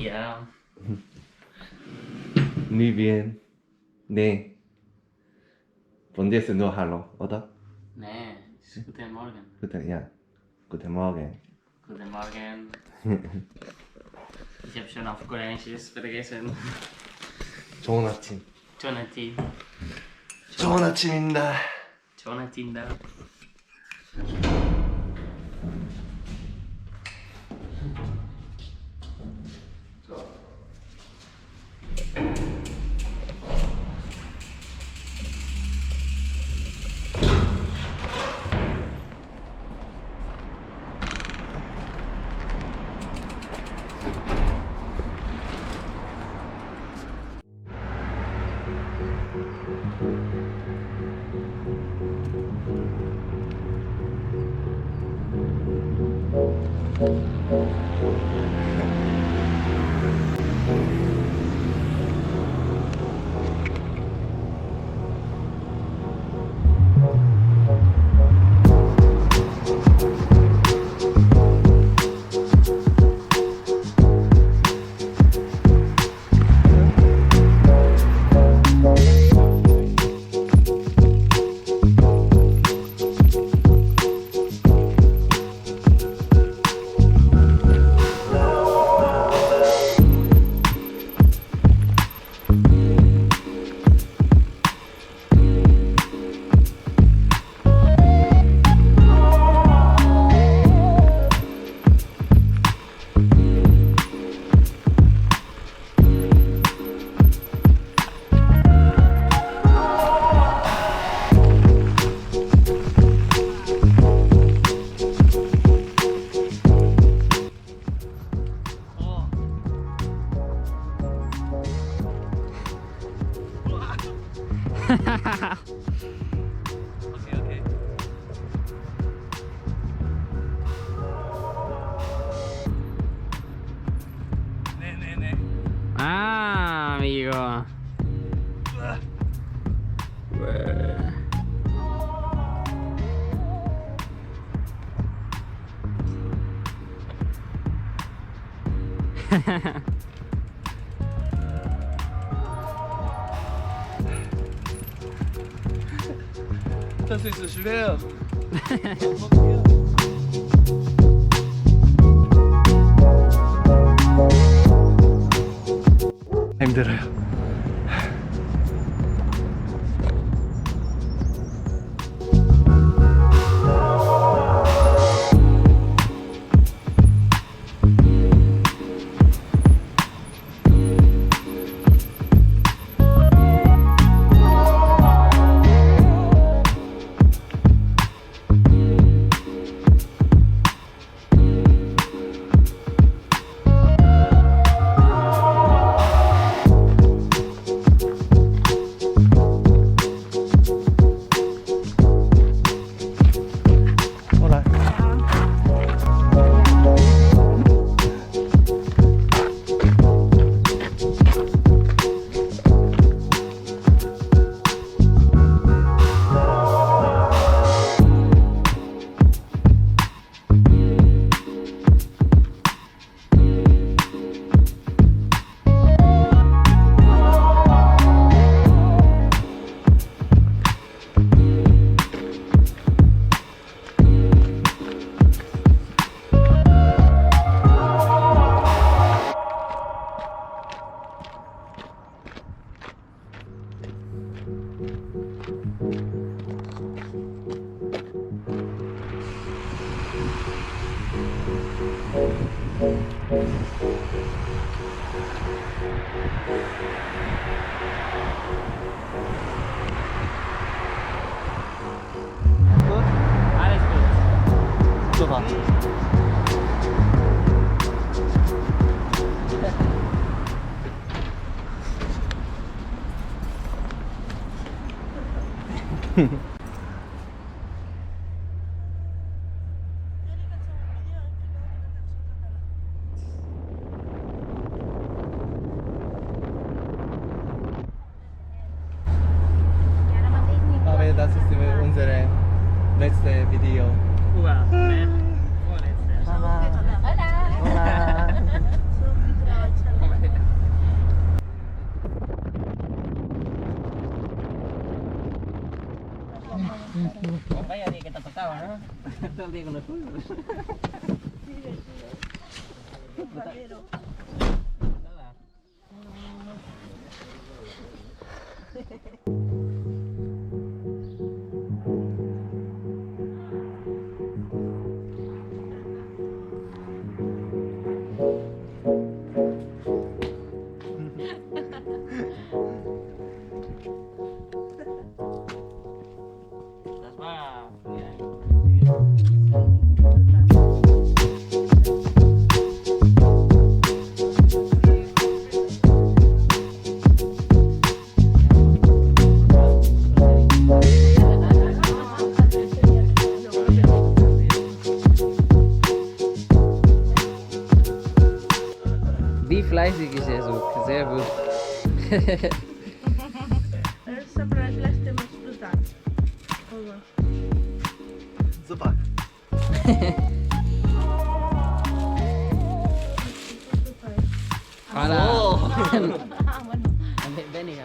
Yeah. Muy bien. 네. Bon dia, no hallo, oder? Nee, guten Morgen. Ja. Guten Morgen. Guten Morgen. Ich habe schon auf Koreanisch vergessen. 좋은 아침. 좋은 아침. 좋은 아침입니다. 좋은 아침이다. 오케이. 네네네. Ah, amigo. 탈 수 있으실래요? 힘들어요. Alles gut. Super. Aber das ist unsere letzte Video. Uga. Vorletzte. Hola. estaba, ¿no? Todo el día con los tuyos. Die fleißig ist er so, sehr gut. Super. Hola. Ven hija.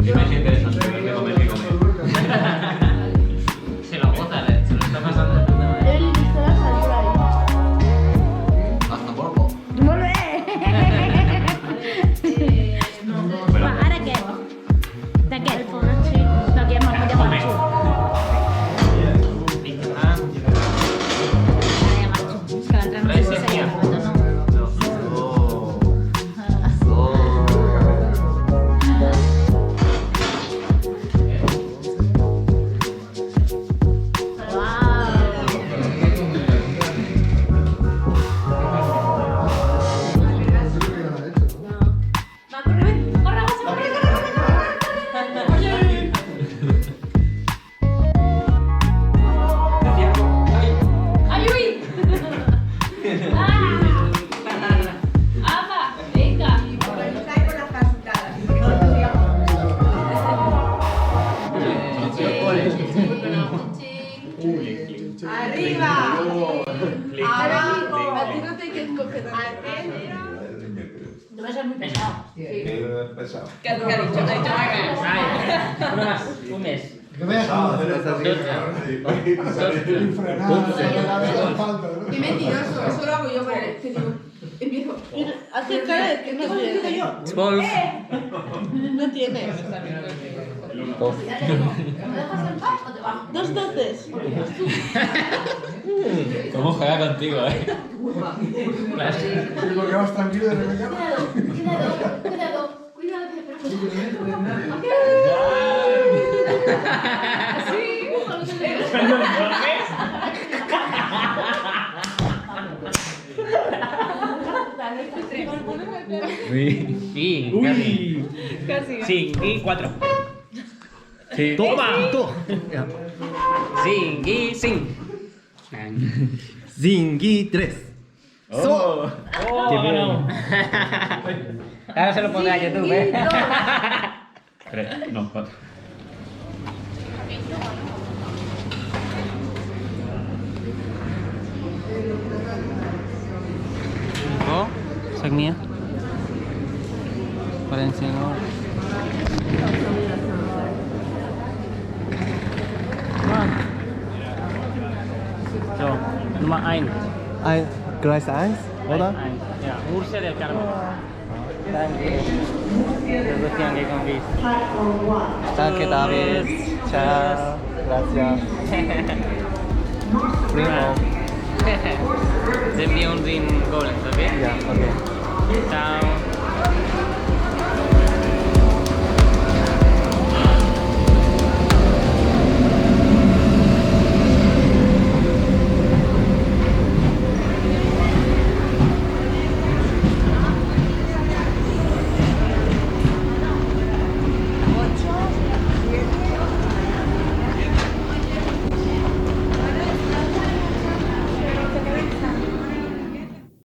Me parece interesante verme comer que comer. Va a ser muy pesado. Pesado. ¿Qué ha dicho? Ha dicho Ay, uno más, un mes. Qué mentiroso, eso lo hago yo para el que digo. Empiezo. Hace cara de que no tiene. Wolf. No tiene. ¿Me dejas en paz o te bajo? 2 doces. ¿Cómo juega contigo, Porque vas tranquilo de repente. Cuidado, Sí, Casi. 5 y 4. Toma. Singui, sing. Zingui 3. Oh, Qué bien. no. Ahora se lo pondré a YouTube, ¿eh? 3, no, 4. Oh, sak niya. 발렌시아로. So, nummer 1. Gràcies. Oder? Ja, Ursa del Carmen. Danke. Sebastian que convís. Danke, David. Ciao. Gracias. Primo. Send me on in Golden, okay? Ja, okay. Ciao.